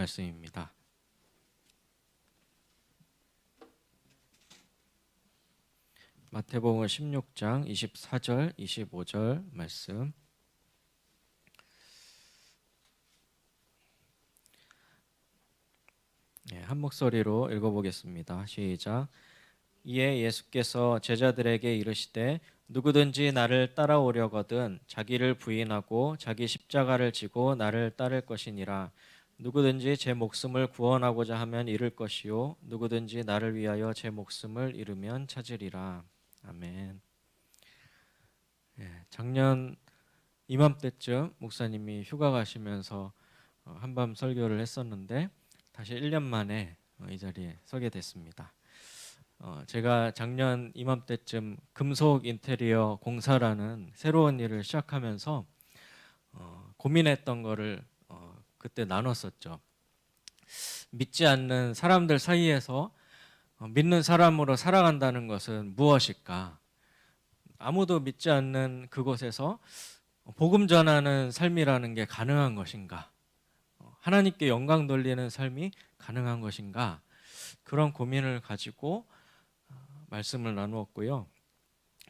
말씀입니다. 마태복음 16장 24절, 25절 말씀. 한 목소리로 읽어보겠습니다. 시작. 이에 예수께서 제자들에게 이르시되 누구든지 나를 따라오려거든 자기를 부인하고 자기 십자가를 지고 나를 따를 것이니라. 누구든지 제 목숨을 구원하고자 하면 잃을 것이요 누구든지 나를 위하여 제 목숨을 잃으면 찾으리라. 아멘. 작년 이맘때쯤 목사님이 휴가 가시면서 한밤 설교를 했었는데 다시 1년 만에 이 자리에 서게 됐습니다. 제가 작년 이맘때쯤 금속 인테리어 공사라는 새로운 일을 시작하면서 고민했던 거를 그때 나눴었죠. 믿지 않는 사람들 사이에서 믿는 사람으로 살아간다는 것은 무엇일까? 아무도 믿지 않는 그곳에서 복음 전하는 삶이라는 게 가능한 것인가? 하나님께 영광 돌리는 삶이 가능한 것인가? 그런 고민을 가지고 말씀을 나누었고요.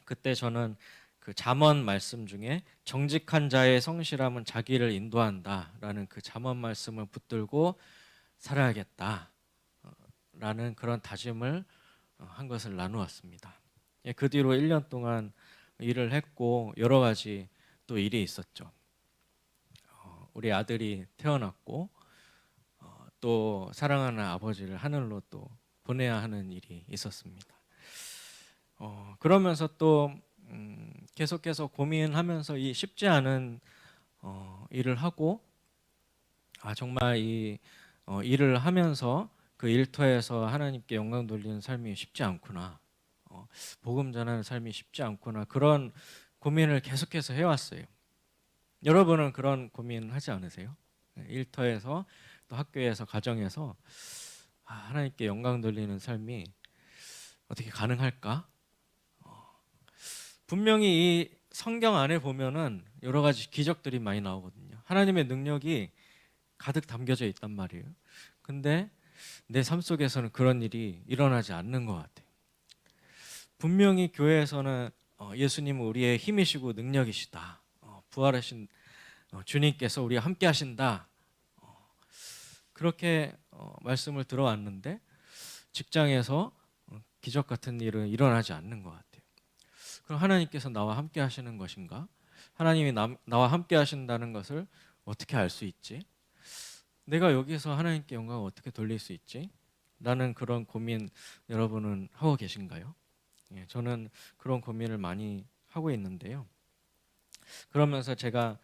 그때 저는 그 잠언 말씀 중에 정직한 자의 성실함은 자기를 인도한다라는 그 잠언 말씀을 붙들고 살아야겠다라는 그런 다짐을 한 것을 나누었습니다. 그 뒤로 1년 동안 일을 했고 여러 가지 또 일이 있었죠. 우리 아들이 태어났고 또 사랑하는 아버지를 하늘로 또 보내야 하는 일이 있었습니다. 그러면서 또 계속해서 고민하면서 이 쉽지 않은 일을 하고 정말 이 일을 하면서 그 일터에서 하나님께 영광 돌리는 삶이 쉽지 않구나. 복음 전하는 삶이 쉽지 않구나. 그런 고민을 계속해서 해왔어요. 여러분은 그런 고민 하지 않으세요? 일터에서 또 학교에서 가정에서 하나님께 영광 돌리는 삶이 어떻게 가능할까? 분명히 이 성경 안에 보면은 여러 가지 기적들이 많이 나오거든요. 하나님의 능력이 가득 담겨져 있단 말이에요. 근데 내 삶 속에서는 그런 일이 일어나지 않는 것 같아요. 분명히 교회에서는 예수님은 우리의 힘이시고 능력이시다. 부활하신 주님께서 우리와 함께 하신다. 그렇게 말씀을 들어왔는데 직장에서 기적 같은 일은 일어나지 않는 것 같아요. 그럼 하나님께서 나와 함께 하시는 것인가? 하나님이 나와 함께 하신다는 것을 어떻게 알 수 있지? 내가 여기서 하나님께 영광을 어떻게 돌릴 수 있지? 라는 그런 고민 여러분은 하고 계신가요? 저는 그런 고민을 많이 하고 있는데요. 그러면서 제가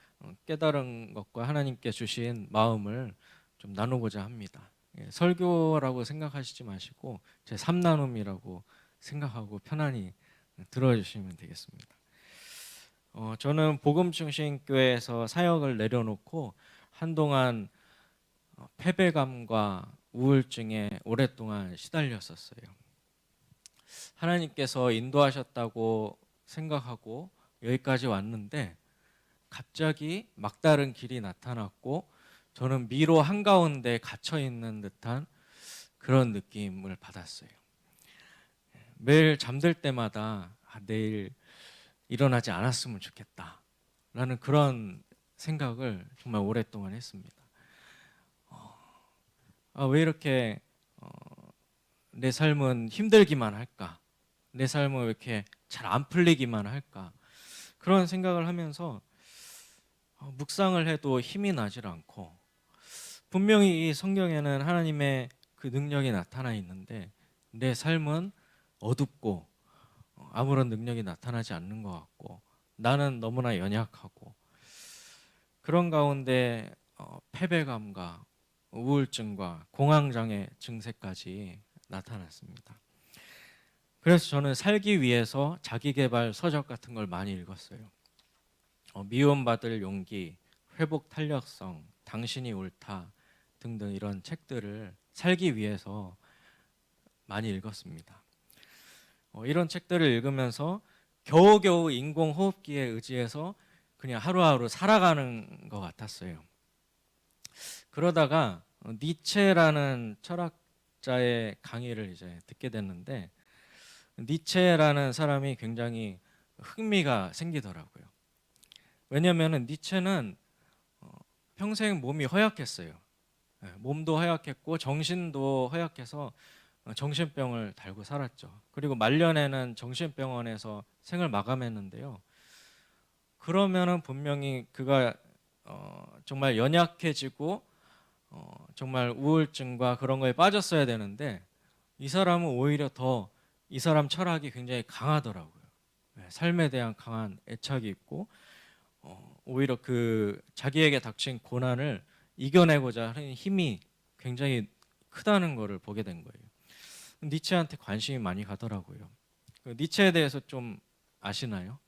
깨달은 것과 하나님께 주신 마음을 좀 나누고자 합니다. 설교라고 생각하시지 마시고 제 삶 나눔이라고 생각하고 편안히 들어주시면 되겠습니다. 저는 복음중심교회에서 사역을 내려놓고 한동안 패배감과 우울증에 오랫동안 시달렸었어요. 하나님께서 인도하셨다고 생각하고 여기까지 왔는데 갑자기 막다른 길이 나타났고 저는 미로 한가운데 갇혀 있는 듯한 그런 느낌을 받았어요. 매일 잠들 때마다 내일 일어나지 않았으면 좋겠다 라는 그런 생각을 정말 오랫동안 했습니다. 왜 이렇게 내 삶은 힘들기만 할까? 내 삶은 왜 이렇게 잘 안 풀리기만 할까? 그런 생각을 하면서 묵상을 해도 힘이 나질 않고 분명히 이 성경에는 하나님의 그 능력이 나타나 있는데 내 삶은 어둡고 아무런 능력이 나타나지 않는 것 같고 나는 너무나 연약하고 그런 가운데 패배감과 우울증과 공황장애 증세까지 나타났습니다. 그래서 저는 살기 위해서 자기계발 서적 같은 걸 많이 읽었어요. 미움받을 용기, 회복 탄력성, 당신이 옳다 등등 이런 책들을 살기 위해서 많이 읽었습니다. 이런 책들을 읽으면서 겨우겨우 인공호흡기에 의지해서 그냥 하루하루 살아가는 것 같았어요. 그러다가 니체라는 철학자의 강의를 이제 듣게 됐는데 니체라는 사람이 굉장히 흥미가 생기더라고요. 왜냐하면 니체는 평생 몸이 허약했어요. 몸도 허약했고 정신도 허약해서 정신병을 달고 살았죠. 그리고 말년에는 정신병원에서 생을 마감했는데요. 그러면은 분명히 그가 정말 연약해지고 정말 우울증과 그런 거에 빠졌어야 되는데 이 사람은 오히려 더 이 사람 철학이 굉장히 강하더라고요. 삶에 대한 강한 애착이 있고 오히려 그 자기에게 닥친 고난을 이겨내고자 하는 힘이 굉장히 크다는 것을 보게 된 거예요. 니체한테 관심이 많이 가더라고요. 니체에 대해서 좀 아시나요?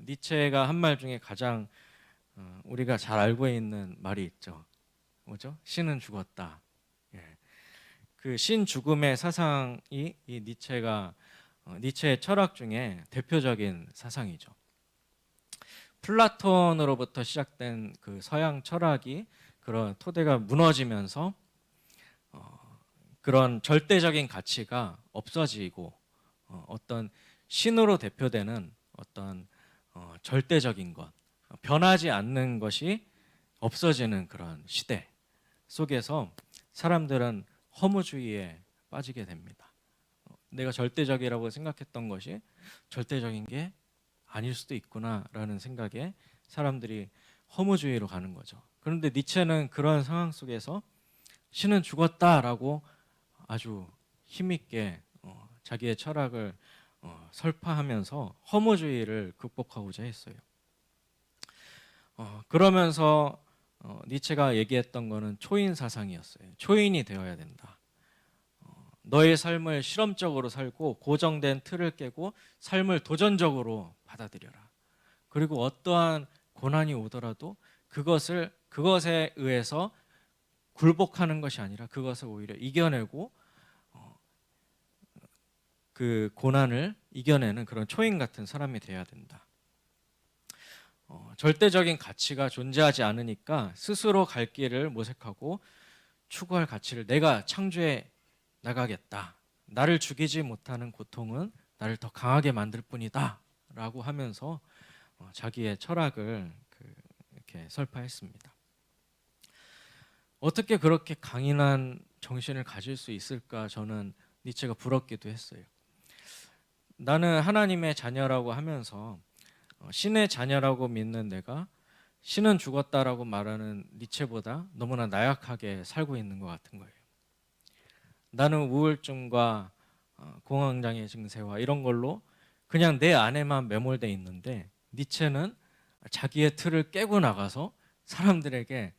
니체가 한 말 중에 가장 우리가 잘 알고 있는 말이 있죠. 뭐죠? 신은 죽었다. 그 신죽음의 사상이 이 니체가 니체의 철학 중에 대표적인 사상이죠. 플라톤으로부터 시작된 그 서양 철학이 그런 토대가 무너지면서 그런 절대적인 가치가 없어지고 어떤 신으로 대표되는 어떤 절대적인 것, 변하지 않는 것이 없어지는 그런 시대 속에서 사람들은 허무주의에 빠지게 됩니다. 내가 절대적이라고 생각했던 것이 절대적인 게 아닐 수도 있구나라는 생각에 사람들이 허무주의로 가는 거죠. 그런데 니체는 그런 상황 속에서 신은 죽었다라고 아주 힘있게 자기의 철학을 설파하면서 허무주의를 극복하고자 했어요. 그러면서 니체가 얘기했던 거는 초인 사상이었어요. 초인이 되어야 된다. 너의 삶을 실험적으로 살고 고정된 틀을 깨고 삶을 도전적으로 받아들여라. 그리고 어떠한 고난이 오더라도 그것에 의해서 굴복하는 것이 아니라 그것을 오히려 이겨내고 그 고난을 이겨내는 그런 초인 같은 사람이 되어야 된다. 절대적인 가치가 존재하지 않으니까 스스로 갈 길을 모색하고 추구할 가치를 내가 창조해 나가겠다. 나를 죽이지 못하는 고통은 나를 더 강하게 만들 뿐이다. 라고 하면서 자기의 철학을 이렇게 설파했습니다. 어떻게 그렇게 강인한 정신을 가질 수 있을까 저는 니체가 부럽기도 했어요. 나는 하나님의 자녀라고 하면서 신의 자녀라고 믿는 내가 신은 죽었다라고 말하는 니체보다 너무나 나약하게 살고 있는 것 같은 거예요. 나는 우울증과 공황장애 증세와 이런 걸로 그냥 내 안에만 매몰돼 있는데 니체는 자기의 틀을 깨고 나가서 사람들에게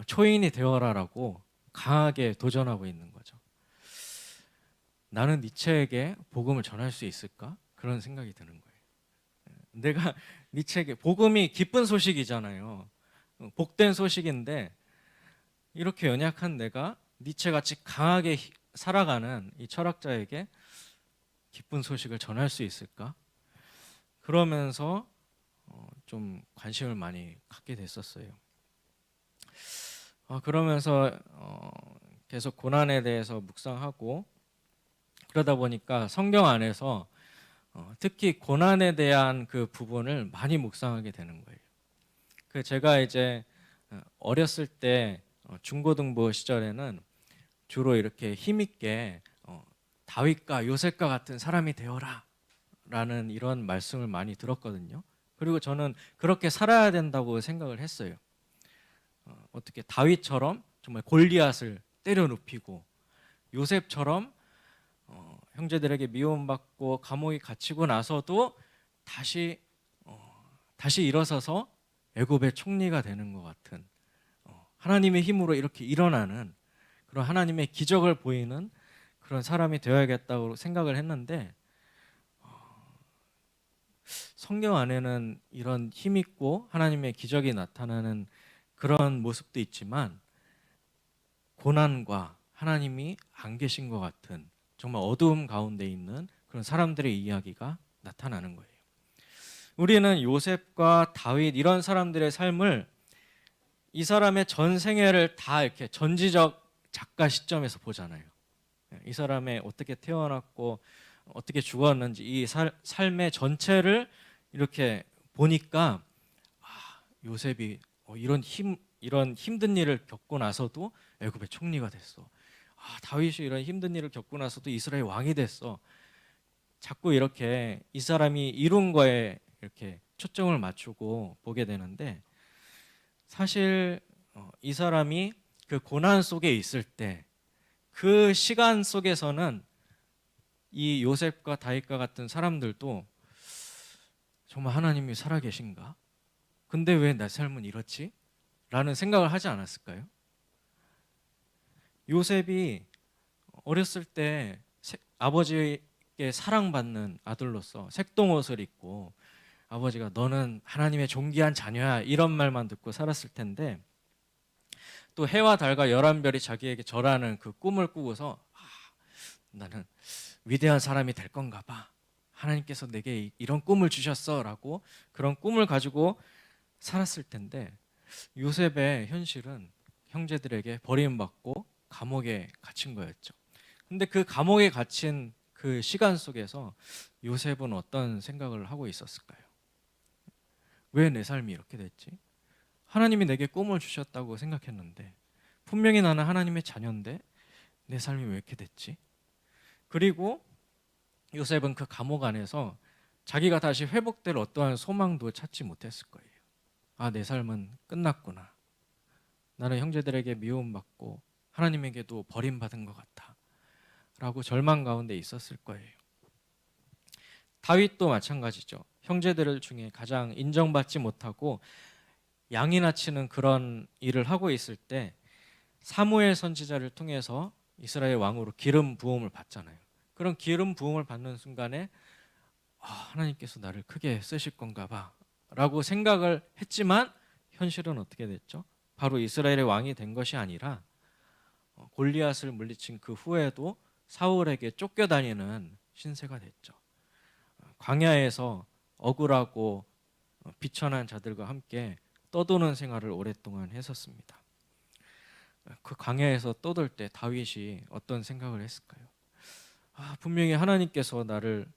초인이 되어라라고 강하게 도전하고 있는 거죠. 나는 니체에게 복음을 전할 수 있을까? 그런 생각이 드는 거예요. 내가 니체에게 복음이 기쁜 소식이잖아요. 복된 소식인데 이렇게 연약한 내가 니체같이 강하게 살아가는 이 철학자에게 기쁜 소식을 전할 수 있을까? 그러면서 좀 관심을 많이 갖게 됐었어요. 그러면서 계속 고난에 대해서 묵상하고 그러다 보니까 성경 안에서 특히 고난에 대한 그 부분을 많이 묵상하게 되는 거예요. 제가 이제 어렸을 때 중고등부 시절에는 주로 이렇게 힘있게 다윗과 요셉과 같은 사람이 되어라 라는 이런 말씀을 많이 들었거든요. 그리고 저는 그렇게 살아야 된다고 생각을 했어요. 어떻게 다윗처럼 정말 골리앗을 때려 눕히고 요셉처럼 형제들에게 미움받고 감옥에 갇히고 나서도 다시 일어서서 애굽의 총리가 되는 것 같은 하나님의 힘으로 이렇게 일어나는 그런 하나님의 기적을 보이는 그런 사람이 되어야겠다고 생각을 했는데 성경 안에는 이런 힘 있고 하나님의 기적이 나타나는 그런 모습도 있지만 고난과 하나님이 안 계신 것 같은 정말 어두움 가운데 있는 그런 사람들의 이야기가 나타나는 거예요. 우리는 요셉과 다윗 이런 사람들의 삶을 이 사람의 전 생애를 다 이렇게 전지적 작가 시점에서 보잖아요. 이 사람의 어떻게 태어났고 어떻게 죽었는지 이 삶의 전체를 이렇게 보니까 요셉이 이런 힘든 일을 겪고 나서도 애굽의 총리가 됐어. 다윗이 이런 힘든 일을 겪고 나서도 이스라엘 왕이 됐어. 자꾸 이렇게 이 사람이 이룬 거에 이렇게 초점을 맞추고 보게 되는데, 사실 이 사람이 그 고난 속에 있을 때 그 시간 속에서는 이 요셉과 다윗과 같은 사람들도 정말 하나님이 살아계신가? 근데 왜 내 삶은 이렇지? 라는 생각을 하지 않았을까요? 요셉이 어렸을 때 아버지께 사랑받는 아들로서 색동옷을 입고 아버지가 너는 하나님의 존귀한 자녀야 이런 말만 듣고 살았을 텐데, 또 해와 달과 열한 별이 자기에게 절하는 그 꿈을 꾸고서 나는 위대한 사람이 될 건가 봐. 하나님께서 내게 이런 꿈을 주셨어 라고 그런 꿈을 가지고 살았을 텐데, 요셉의 현실은 형제들에게 버림받고 감옥에 갇힌 거였죠. 근데 그 감옥에 갇힌 그 시간 속에서 요셉은 어떤 생각을 하고 있었을까요? 왜 내 삶이 이렇게 됐지? 하나님이 내게 꿈을 주셨다고 생각했는데, 분명히 나는 하나님의 자녀인데 내 삶이 왜 이렇게 됐지? 그리고 요셉은 그 감옥 안에서 자기가 다시 회복될 어떠한 소망도 찾지 못했을 거예요. 내 삶은 끝났구나. 나는 형제들에게 미움받고 하나님에게도 버림받은 것 같아. 라고 절망 가운데 있었을 거예요. 다윗도 마찬가지죠. 형제들 중에 가장 인정받지 못하고 양이나 치는 그런 일을 하고 있을 때 사무엘 선지자를 통해서 이스라엘 왕으로 기름 부음을 받잖아요. 그런 기름 부음을 받는 순간에 하나님께서 나를 크게 쓰실 건가 봐 라고 생각을 했지만, 현실은 어떻게 됐죠? 바로 이스라엘의 왕이 된 것이 아니라 골리앗을 물리친 그 후에도 사울에게 쫓겨다니는 신세가 됐죠. 광야에서 억울하고 비천한 자들과 함께 떠도는 생활을 오랫동안 했었습니다. 그 광야에서 떠돌 때 다윗이 어떤 생각을 했을까요? 분명히 하나님께서 나를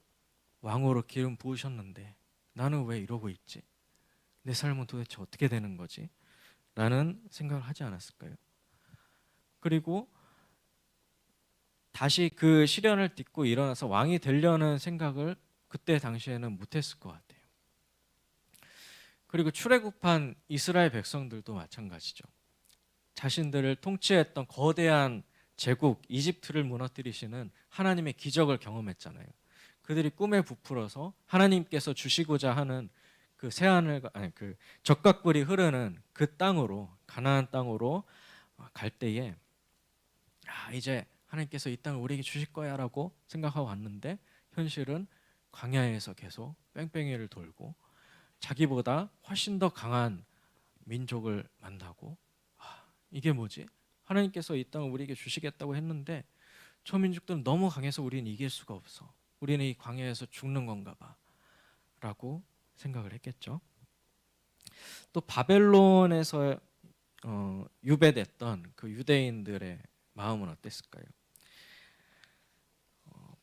왕으로 기름 부으셨는데 나는 왜 이러고 있지? 내 삶은 도대체 어떻게 되는 거지? 라는 생각을 하지 않았을까요? 그리고 다시 그 시련을 딛고 일어나서 왕이 되려는 생각을 그때 당시에는 못했을 것 같아요. 그리고 출애굽한 이스라엘 백성들도 마찬가지죠. 자신들을 통치했던 거대한 제국 이집트를 무너뜨리시는 하나님의 기적을 경험했잖아요. 그들이 꿈에 부풀어서 하나님께서 주시고자 하는 그 새하늘, 그 적각불이 흐르는 그 땅으로, 가나안 땅으로 갈 때에 이제 하나님께서 이 땅을 우리에게 주실 거야라고 생각하고 왔는데, 현실은 광야에서 계속 뺑뺑이를 돌고 자기보다 훨씬 더 강한 민족을 만나고, 이게 뭐지? 하나님께서 이 땅을 우리에게 주시겠다고 했는데 저 민족들은 너무 강해서 우리는 이길 수가 없어. 우리는 이 광야에서 죽는 건가 봐 라고 생각을 했겠죠. 또 바벨론에서 유배됐던 그 유대인들의 마음은 어땠을까요?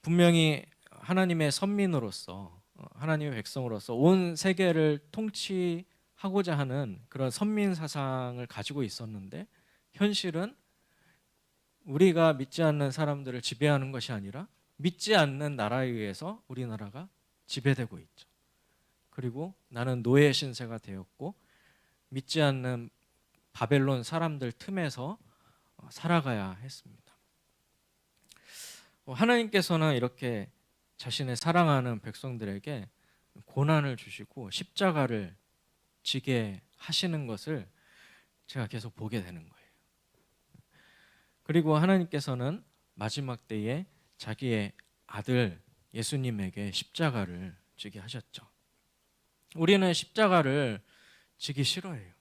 분명히 하나님의 선민으로서, 하나님의 백성으로서 온 세계를 통치하고자 하는 그런 선민 사상을 가지고 있었는데, 현실은 우리가 믿지 않는 사람들을 지배하는 것이 아니라 믿지 않는 나라에 의해서 우리나라가 지배되고 있죠. 그리고 나는 노예 신세가 되었고 믿지 않는 바벨론 사람들 틈에서 살아가야 했습니다. 하나님께서는 이렇게 자신의 사랑하는 백성들에게 고난을 주시고 십자가를 지게 하시는 것을 제가 계속 보게 되는 거예요. 그리고 하나님께서는 마지막 때에 자기의 아들 예수님에게 십자가를 지게 하셨죠. 우리는 십자가를 지기 싫어해요.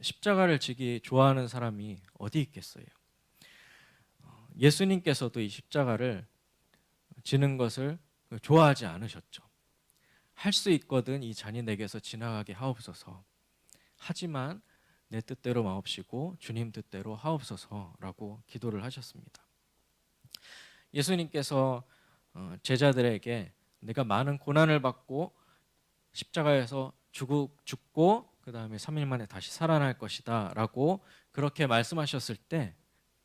십자가를 지기 좋아하는 사람이 어디 있겠어요? 예수님께서도 이 십자가를 지는 것을 좋아하지 않으셨죠. 할 수 있거든 이 잔이 내게서 지나가게 하옵소서. 하지만 내 뜻대로 마옵시고 주님 뜻대로 하옵소서라고 기도를 하셨습니다. 예수님께서 제자들에게 내가 많은 고난을 받고 십자가에서 죽고 그 다음에 3일 만에 다시 살아날 것이다 라고 그렇게 말씀하셨을 때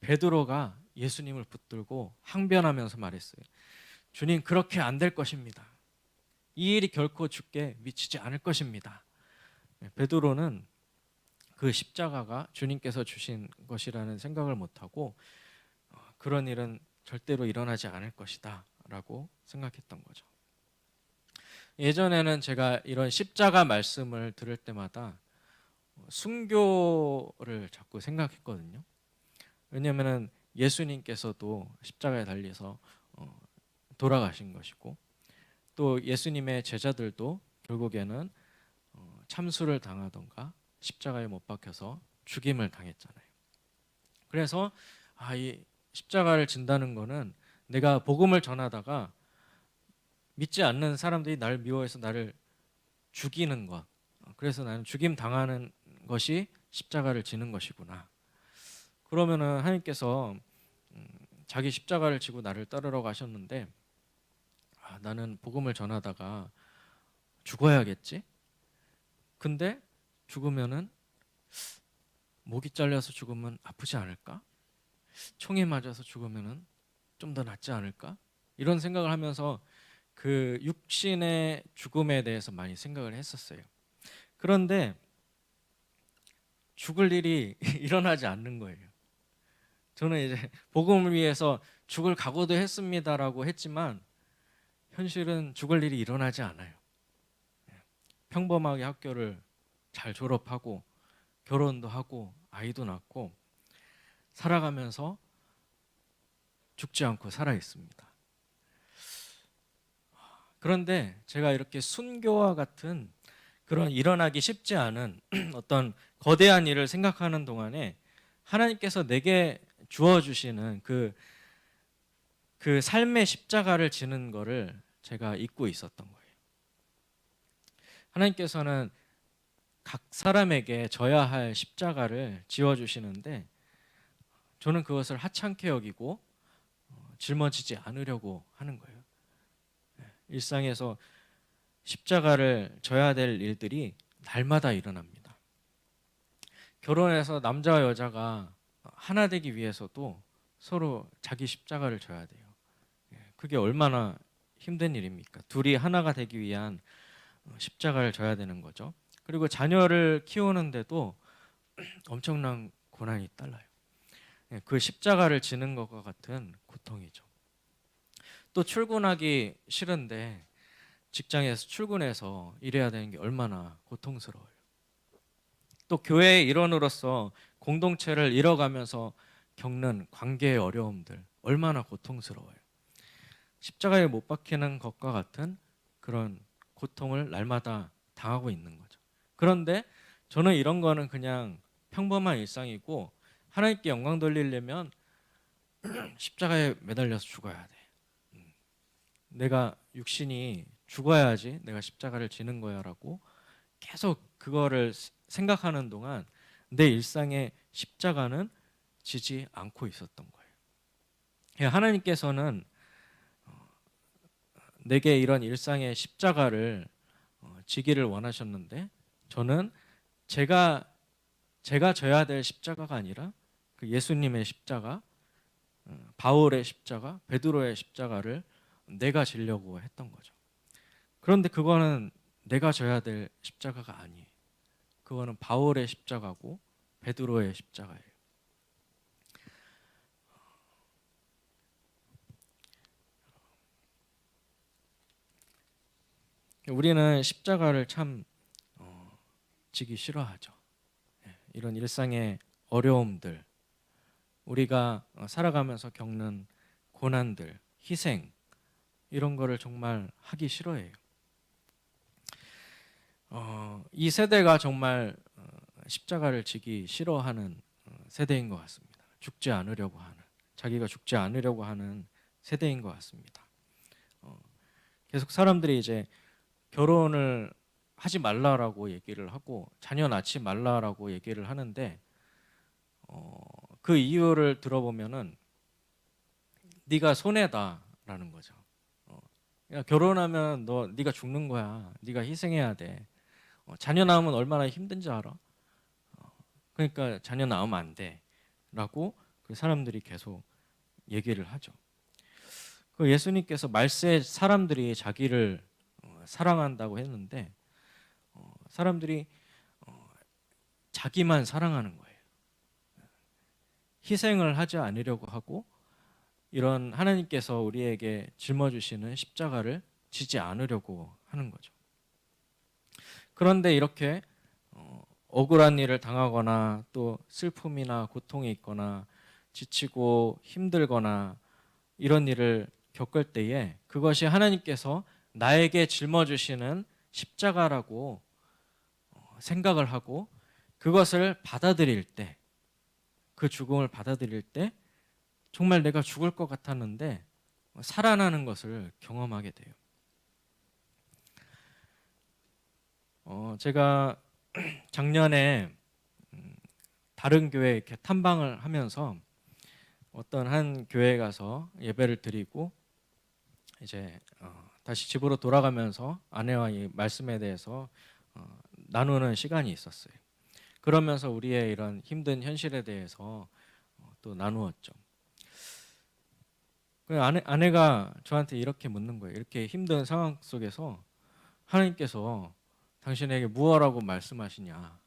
베드로가 예수님을 붙들고 항변하면서 말했어요. 주님, 그렇게 안 될 것입니다. 이 일이 결코 주께 미치지 않을 것입니다. 베드로는 그 십자가가 주님께서 주신 것이라는 생각을 못하고 그런 일은 절대로 일어나지 않을 것이다 라고 생각했던 거죠. 예전에는 제가 이런 십자가 말씀을 들을 때마다 순교를 자꾸 생각했거든요. 왜냐하면 예수님께서도 십자가에 달려서 돌아가신 것이고 또 예수님의 제자들도 결국에는 참수를 당하던가 십자가에 못 박혀서 죽임을 당했잖아요. 그래서 이 십자가를 진다는 거는 내가 복음을 전하다가 믿지 않는 사람들이 나를 미워해서 나를 죽이는 것, 그래서 나는 죽임 당하는 것이 십자가를 지는 것이구나. 그러면은 하나님께서 자기 십자가를 지고 나를 따르러 가셨는데 나는 복음을 전하다가 죽어야겠지? 근데 죽으면은 목이 잘려서 죽으면 아프지 않을까? 총에 맞아서 죽으면은 좀 더 낫지 않을까? 이런 생각을 하면서 그 육신의 죽음에 대해서 많이 생각을 했었어요. 그런데 죽을 일이 일어나지 않는 거예요. 저는 이제 복음을 위해서 죽을 각오도 했습니다라고 했지만 현실은 죽을 일이 일어나지 않아요. 평범하게 학교를 잘 졸업하고 결혼도 하고 아이도 낳고 살아가면서 죽지 않고 살아 있습니다. 그런데 제가 이렇게 순교와 같은 그런 일어나기 쉽지 않은 어떤 거대한 일을 생각하는 동안에 하나님께서 내게 주어주시는 그 삶의 십자가를 지는 거를 제가 잊고 있었던 거예요. 하나님께서는 각 사람에게 져야 할 십자가를 지어주시는데 저는 그것을 하찮게 여기고 짊어지지 않으려고 하는 거예요. 일상에서 십자가를 져야 될 일들이 날마다 일어납니다. 결혼해서 남자와 여자가 하나 되기 위해서도 서로 자기 십자가를 져야 돼요. 그게 얼마나 힘든 일입니까? 둘이 하나가 되기 위한 십자가를 져야 되는 거죠. 그리고 자녀를 키우는데도 엄청난 고난이 따라요. 그 십자가를 지는 것과 같은 고통이죠. 또 출근하기 싫은데 직장에서 출근해서 일해야 되는 게 얼마나 고통스러워요. 또 교회의 일원으로서 공동체를 잃어가면서 겪는 관계의 어려움들 얼마나 고통스러워요. 십자가에 못 박히는 것과 같은 그런 고통을 날마다 당하고 있는 거죠. 그런데 저는 이런 거는 그냥 평범한 일상이고 하나님께 영광 돌리려면 십자가에 매달려서 죽어야 돼. 내가 육신이 죽어야지 내가 십자가를 지는 거야라고 계속 그거를 생각하는 동안 내 일상의 십자가는 지지 않고 있었던 거예요. 하나님께서는 내게 이런 일상의 십자가를 지기를 원하셨는데 저는 제가 져야 될 십자가가 아니라 그 예수님의 십자가, 바울의 십자가, 베드로의 십자가를 내가 지려고 했던 거죠. 그런데 그거는 내가 져야 될 십자가가 아니에요. 그거는 바울의 십자가고 베드로의 십자가예요. 우리는 십자가를 참 지기 싫어하죠. 이런 일상의 어려움들, 우리가 살아가면서 겪는 고난들, 희생 이런 거를 정말 하기 싫어해요. 이 세대가 정말 십자가를 지기 싫어하는 세대인 것 같습니다. 죽지 않으려고 하는, 자기가 죽지 않으려고 하는 세대인 것 같습니다. 계속 사람들이 이제 결혼을 하지 말라라고 얘기를 하고 자녀 낳지 말라라고 얘기를 하는데 그 이유를 들어보면은 네가 손해다라는 거죠. 야, 결혼하면 네가 죽는 거야. 네가 희생해야 돼. 자녀 낳으면 얼마나 힘든지 알아? 그러니까 자녀 낳으면 안 돼라고 그 사람들이 계속 얘기를 하죠. 그 예수님께서 말세 사람들이 자기를 사랑한다고 했는데 사람들이 자기만 사랑하는 거예요. 희생을 하지 않으려고 하고 이런 하나님께서 우리에게 짊어주시는 십자가를 지지 않으려고 하는 거죠. 그런데 이렇게 억울한 일을 당하거나 또 슬픔이나 고통이 있거나 지치고 힘들거나 이런 일을 겪을 때에 그것이 하나님께서 나에게 짊어주시는 십자가라고 생각을 하고 그것을 받아들일 때, 그 죽음을 받아들일 때 정말 내가 죽을 것 같았는데 살아나는 것을 경험하게 돼요. 제가 작년에 다른 교회에 이렇게 탐방을 하면서 어떤 한 교회에 가서 예배를 드리고 이제 다시 집으로 돌아가면서 아내와 이 말씀에 대해서 나누는 시간이 있었어요. 그러면서 우리의 이런 힘든 현실에 대해서 또 나누었죠. 그 아내가 저한테 이렇게 묻는 거예요. 이렇게 힘든 상황 속에서 하나님께서 당신에게 무엇라고 말씀하시냐.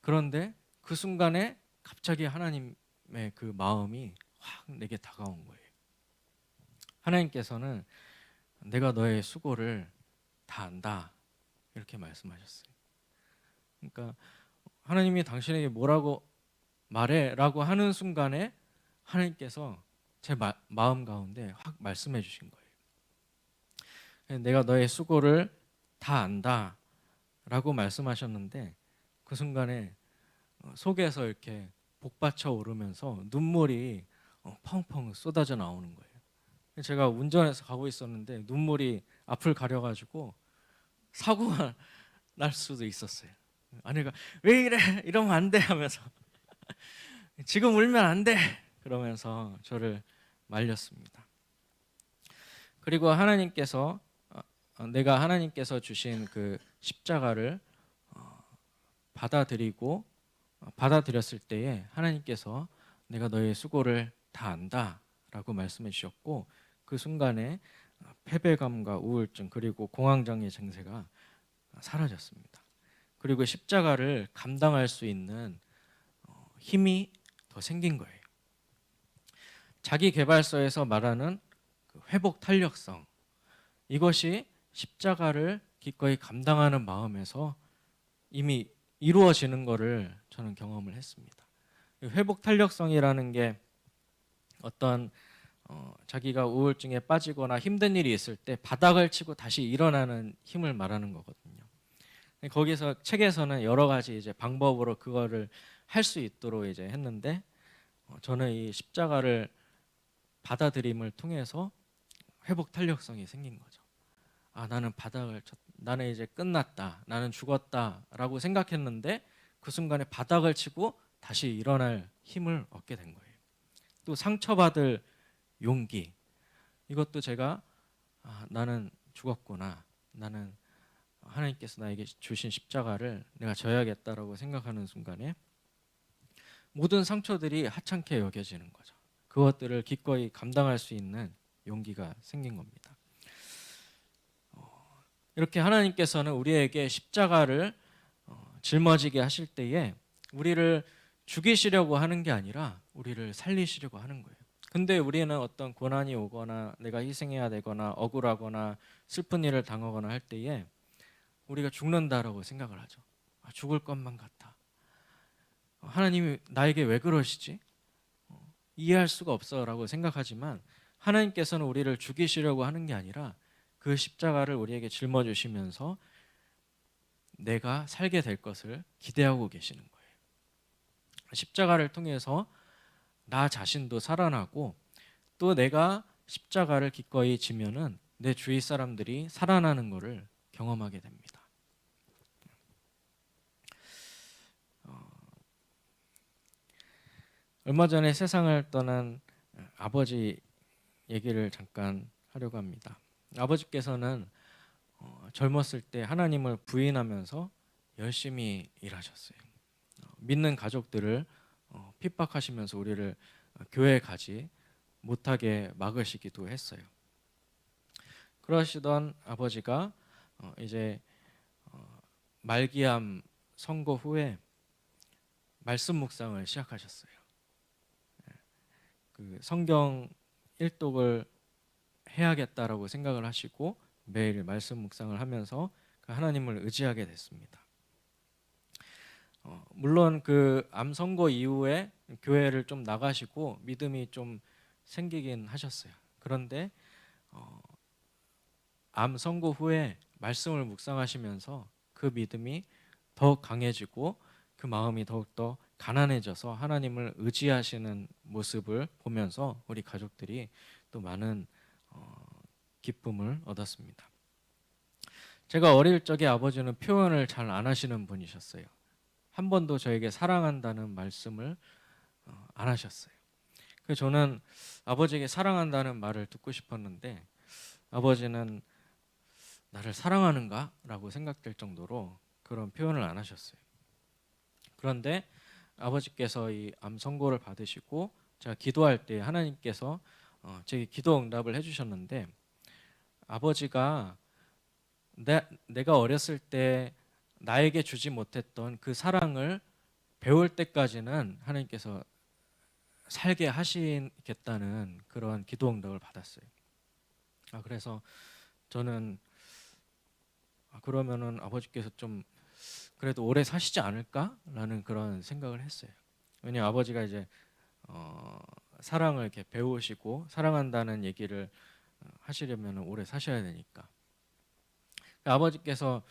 그런데 그 순간에 갑자기 하나님의 그 마음이 확 내게 다가온 거예요. 하나님께서는 내가 너의 수고를 다 안다. 이렇게 말씀하셨어요. 그러니까 하나님이 당신에게 뭐라고 말해라고 하는 순간에 하나님께서 제 마음 가운데 확 말씀해 주신 거예요. 내가 너의 수고를 다 안다 라고 말씀하셨는데 그 순간에 속에서 이렇게 복받쳐 오르면서 눈물이 펑펑 쏟아져 나오는 거예요. 제가 운전해서 가고 있었는데 눈물이 앞을 가려가지고 사고가 날 수도 있었어요. 아내가 왜 이래 이러면 안 돼 하면서 지금 울면 안 돼 그러면서 저를 말렸습니다. 그리고 하나님께서 내가 하나님께서 주신 그 십자가를 받아들였을 때에 하나님께서 내가 너의 수고를 다 안다라고 말씀해 주셨고 그 순간에 패배감과 우울증 그리고 공황장애 증세가 사라졌습니다. 그리고 십자가를 감당할 수 있는 힘이 더 생긴 거예요. 자기계발서에서 말하는 그 회복 탄력성 이것이 십자가를 기꺼이 감당하는 마음에서 이미 이루어지는 것을 저는 경험을 했습니다. 회복 탄력성이라는 게 어떤 자기가 우울증에 빠지거나 힘든 일이 있을 때 바닥을 치고 다시 일어나는 힘을 말하는 거거든요. 거기서 책에서는 여러 가지 이제 방법으로 그거를 할 수 있도록 이제 했는데 저는 이 십자가를 받아들임을 통해서 회복 탄력성이 생긴 거죠. 나는 이제 끝났다. 나는 죽었다라고 생각했는데 그 순간에 바닥을 치고 다시 일어날 힘을 얻게 된 거예요. 또 상처받을 용기. 이것도 제가 나는 죽었구나. 나는 하나님께서 나에게 주신 십자가를 내가 져야겠다라고 생각하는 순간에 모든 상처들이 하찮게 여겨지는 거죠. 그것들을 기꺼이 감당할 수 있는 용기가 생긴 겁니다. 이렇게 하나님께서는 우리에게 십자가를 짊어지게 하실 때에 우리를 죽이시려고 하는 게 아니라 우리를 살리시려고 하는 거예요. 근데 우리는 어떤 고난이 오거나 내가 희생해야 되거나 억울하거나 슬픈 일을 당하거나 할 때에 우리가 죽는다라고 생각을 하죠. 죽을 것만 같아. 하나님이 나에게 왜 그러시지? 이해할 수가 없어라고 생각하지만 하나님께서는 우리를 죽이시려고 하는 게 아니라 그 십자가를 우리에게 짊어주시면서 내가 살게 될 것을 기대하고 계시는 거예요. 십자가를 통해서 나 자신도 살아나고 또 내가 십자가를 기꺼이 지면은 내 주위 사람들이 살아나는 것을 경험하게 됩니다. 얼마 전에 세상을 떠난 아버지 얘기를 잠깐 하려고 합니다. 아버지께서는 젊었을 때 하나님을 부인하면서 열심히 일하셨어요. 믿는 가족들을 핍박하시면서 우리를 교회에 가지 못하게 막으시기도 했어요. 그러시던 아버지가 이제 말기암 선고 후에 말씀 묵상을 시작하셨어요. 그 성경 일독을 해야겠다라고 생각을 하시고 매일 말씀 묵상을 하면서 그 하나님을 의지하게 됐습니다. 물론 그 암 선고 이후에 교회를 좀 나가시고 믿음이 좀 생기긴 하셨어요. 그런데 암 선고 후에 말씀을 묵상하시면서 그 믿음이 더욱 강해지고 그 마음이 더욱더 가난해져서 하나님을 의지하시는 모습을 보면서 우리 가족들이 또 많은 기쁨을 얻었습니다. 제가 어릴 적에 아버지는 표현을 잘 안 하시는 분이셨어요. 한 번도 저에게 사랑한다는 말씀을 안 하셨어요. 그래서 저는 아버지에게 사랑한다는 말을 듣고 싶었는데 아버지는 나를 사랑하는가? 라고 생각될 정도로 그런 표현을 안 하셨어요. 그런데 아버지께서 이 암 선고를 받으시고 제가 기도할 때 하나님께서 제게 기도 응답을 해주셨는데 아버지가 내가 어렸을 때 나에게 주지 못했던 그 사랑을 배울 때까지는 하나님께서 살게 하시겠다는 그런 기도 응답을 받았어요. 그래서 저는 그러면은 아버지께서 좀 그래도 오래 사시지 않을까라는 그런 생각을 했어요. 왜냐하면 아버지가 이제 사랑을 이렇게 배우시고 사랑한다는 얘기를 하시려면 오래 사셔야 되니까. 아버지께서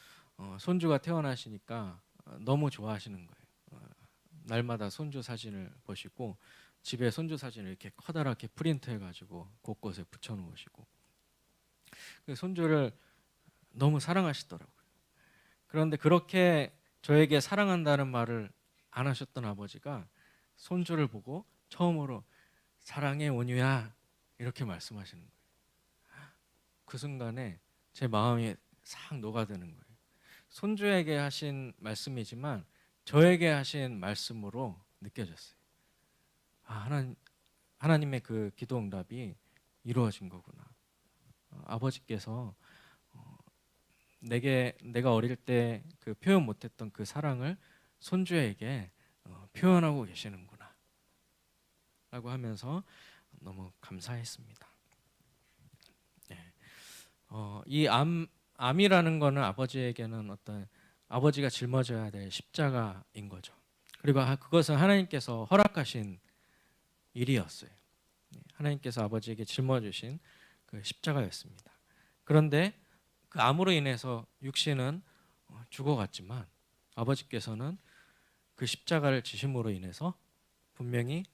손주가 태어나시니까 너무 좋아하시는 거예요. 날마다 손주 사진을 보시고 집에 손주 사진을 이렇게 커다랗게 프린트해가지고 곳곳에 붙여놓으시고 그 손주를 너무 사랑하시더라고요. 그런데 그렇게 저에게 사랑한다는 말을 안 하셨던 아버지가 손주를 보고 처음으로 사랑해 온유야 이렇게 말씀하시는 거예요. 그 순간에 제 마음이 싹 녹아드는 거예요. 손주에게 하신 말씀이지만 저에게 하신 말씀으로 느껴졌어요. 하나님의 그 기도 응답이 이루어진 거구나. 아버지께서 내가 어릴 때 그 표현 못했던 그 사랑을 손주에게 표현하고 계시는구나 라고 하면서 너무 감사했습니다. 네. 이 암이라는 거는 아버지에게는 어떤 아버지가 짊어져야 될 십자가인 거죠. 그리고 그것은 하나님께서 허락하신 일이었어요. 하나님께서 아버지에게 짊어주신 그 십자가였습니다. 그런데 그 암으로 인해서 육신은 죽어갔지만 아버지께서는 그 십자가를 지심으로 인해서 분명히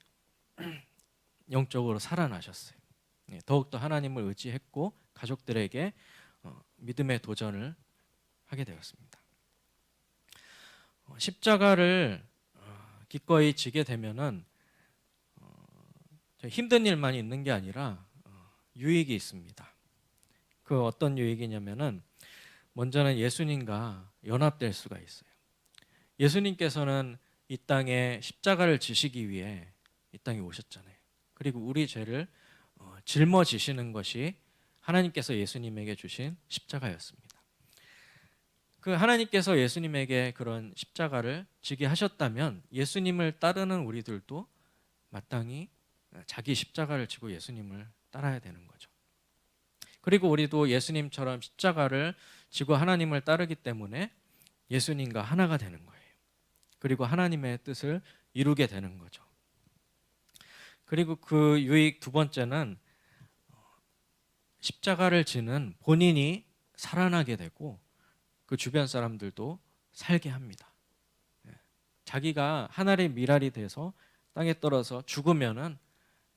영적으로 살아나셨어요. 더욱더 하나님을 의지했고 가족들에게 믿음의 도전을 하게 되었습니다. 십자가를 기꺼이 지게 되면은 힘든 일만 있는 게 아니라 유익이 있습니다. 그 어떤 유익이냐면은 먼저는 예수님과 연합될 수가 있어요. 예수님께서는 이 땅에 십자가를 지시기 위해 이 땅에 오셨잖아요. 그리고 우리 죄를 짊어지시는 것이 하나님께서 예수님에게 주신 십자가였습니다. 그 하나님께서 예수님에게 그런 십자가를 지게 하셨다면 예수님을 따르는 우리들도 마땅히 자기 십자가를 지고 예수님을 따라야 되는 거죠. 그리고 우리도 예수님처럼 십자가를 지고 하나님을 따르기 때문에 예수님과 하나가 되는 거예요. 그리고 하나님의 뜻을 이루게 되는 거죠. 그리고 그 유익 두 번째는 십자가를 지는 본인이 살아나게 되고 그 주변 사람들도 살게 합니다. 자기가 하늘의 미랄이 돼서 땅에 떨어져 죽으면은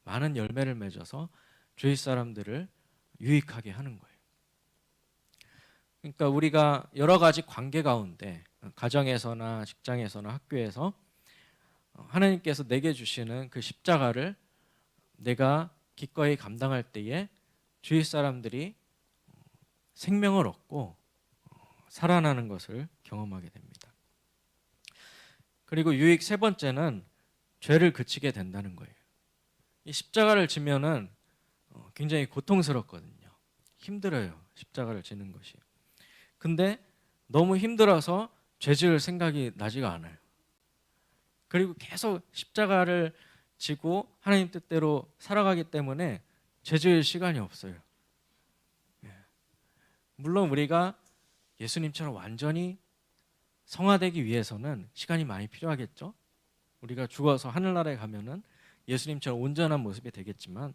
많은 열매를 맺어서 주위 사람들을 유익하게 하는 거예요. 그러니까 우리가 여러 가지 관계 가운데 가정에서나 직장에서나 학교에서 하나님께서 내게 주시는 그 십자가를 내가 기꺼이 감당할 때에 주위 사람들이 생명을 얻고 살아나는 것을 경험하게 됩니다. 그리고 유익 세 번째는 죄를 그치게 된다는 거예요. 이 십자가를 지면은 굉장히 고통스럽거든요. 힘들어요. 십자가를 지는 것이. 근데 너무 힘들어서 죄 지을 생각이 나지가 않아요. 그리고 계속 십자가를 지고 하나님 뜻대로 살아가기 때문에 죄 지을 시간이 없어요. 물론 우리가 예수님처럼 완전히 성화되기 위해서는 시간이 많이 필요하겠죠. 우리가 죽어서 하늘나라에 가면은 예수님처럼 온전한 모습이 되겠지만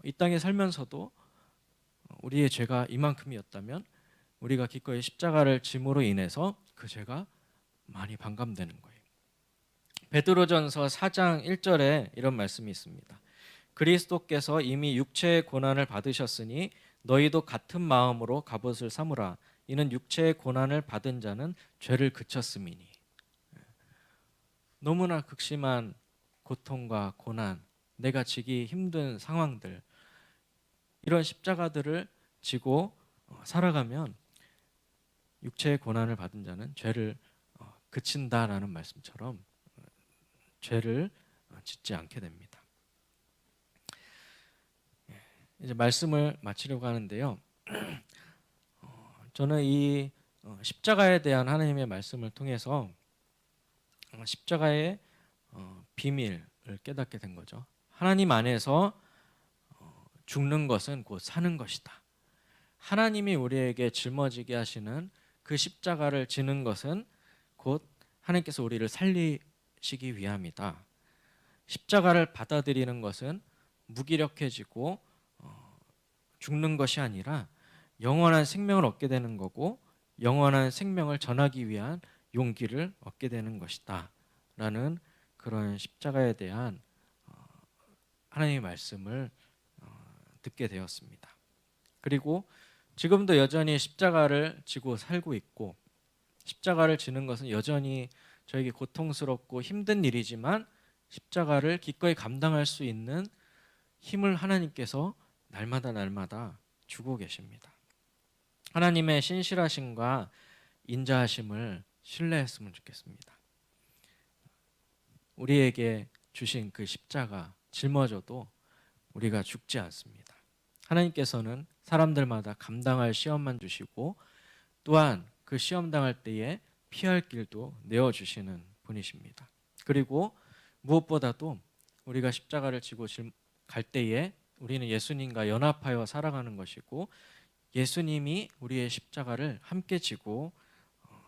이 땅에 살면서도 우리의 죄가 이만큼이었다면 우리가 기꺼이 십자가를 짐으로 인해서 그 죄가 많이 반감되는 거예요. 베드로전서 4장 1절에 이런 말씀이 있습니다. 그리스도께서 이미 육체의 고난을 받으셨으니 너희도 같은 마음으로 갑옷을 삼으라. 이는 육체의 고난을 받은 자는 죄를 그쳤음이니. 너무나 극심한 고통과 고난, 내가 지기 힘든 상황들, 이런 십자가들을 지고 살아가면 육체의 고난을 받은 자는 죄를 그친다라는 말씀처럼 죄를 짓지 않게 됩니다. 이제 말씀을 마치려고 하는데요. 저는 이 십자가에 대한 하나님의 말씀을 통해서 십자가의 비밀을 깨닫게 된 거죠. 하나님 안에서 죽는 것은 곧 사는 것이다. 하나님이 우리에게 짊어지게 하시는 그 십자가를 지는 것은 곧 하나님께서 우리를 살리시기 위함이다. 십자가를 받아들이는 것은 무기력해지고 죽는 것이 아니라 영원한 생명을 얻게 되는 거고 영원한 생명을 전하기 위한 용기를 얻게 되는 것이다 라는 그런 십자가에 대한 하나님의 말씀을 듣게 되었습니다. 그리고 지금도 여전히 십자가를 지고 살고 있고 십자가를 지는 것은 여전히 저에게 고통스럽고 힘든 일이지만 십자가를 기꺼이 감당할 수 있는 힘을 하나님께서 날마다 주고 계십니다. 하나님의 신실하심과 인자하심을 신뢰했으면 좋겠습니다. 우리에게 주신 그 십자가 짊어져도 우리가 죽지 않습니다. 하나님께서는 사람들마다 감당할 시험만 주시고 또한 그 시험 당할 때에 피할 길도 내어주시는 분이십니다. 그리고 무엇보다도 우리가 십자가를 지고 갈 때에 우리는 예수님과 연합하여 살아가는 것이고 예수님이 우리의 십자가를 함께 지고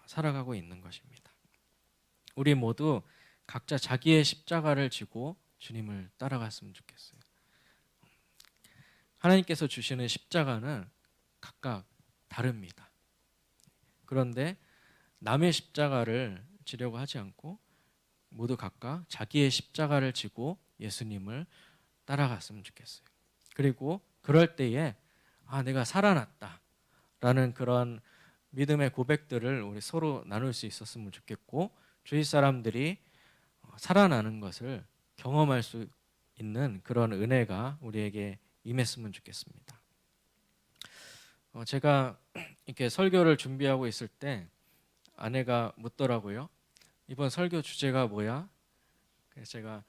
살아가고 있는 것입니다. 우리 모두 각자 자기의 십자가를 지고 주님을 따라갔으면 좋겠어요. 하나님께서 주시는 십자가는 각각 다릅니다. 그런데 남의 십자가를 지려고 하지 않고 모두 각각 자기의 십자가를 지고 예수님을 따라갔으면 좋겠어요. 그리고 그럴 때에 내가 살아났다 라는 그런 믿음의 고백들을 우리 서로 나눌 수 있었으면 좋겠고 주위 사람들이 살아나는 것을 경험할 수 있는 그런 은혜가 우리에게 임했으면 좋겠습니다. 제가 이렇게 설교를 준비하고 있을 때 아내가 묻더라고요. 이번 설교 주제가 뭐야? 그래서 제가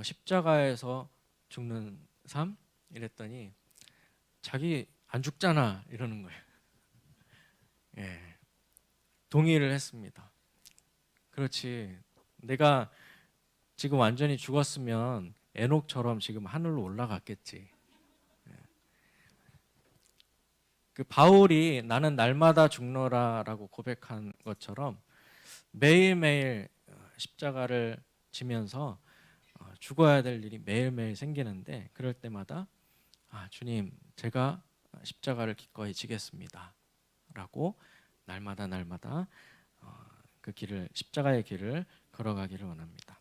십자가에서 죽는 삶? 이랬더니 자기 안 죽잖아 이러는 거예요. 예, 동의를 했습니다. 그렇지. 내가 지금 완전히 죽었으면 에녹처럼 지금 하늘로 올라갔겠지. 그 바울이 나는 날마다 죽노라라고 고백한 것처럼 매일매일 십자가를 지면서 죽어야 될 일이 매일매일 생기는데 그럴 때마다 주님 제가 십자가를 기꺼이 지겠습니다 라고 날마다 그 길을 십자가의 길을 걸어가기를 원합니다.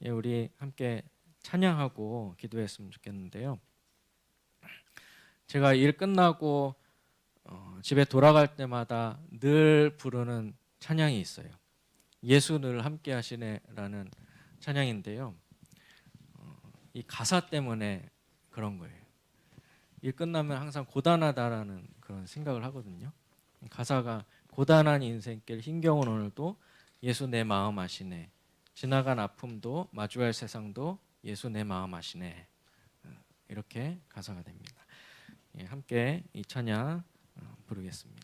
우리 함께 찬양하고 기도했으면 좋겠는데요. 제가 일 끝나고 집에 돌아갈 때마다 늘 부르는 찬양이 있어요. 예수 늘 함께 하시네라는 찬양인데요. 이 가사 때문에 그런 거예요. 일 끝나면 항상 고단하다라는 그런 생각을 하거든요. 가사가 고단한 인생길 힘겨운 오늘도 예수 내 마음 아시네. 지나간 아픔도 마주할 세상도 예수 내 마음 아시네. 이렇게 가사가 됩니다. 예, 함께 이 찬양 부르겠습니다.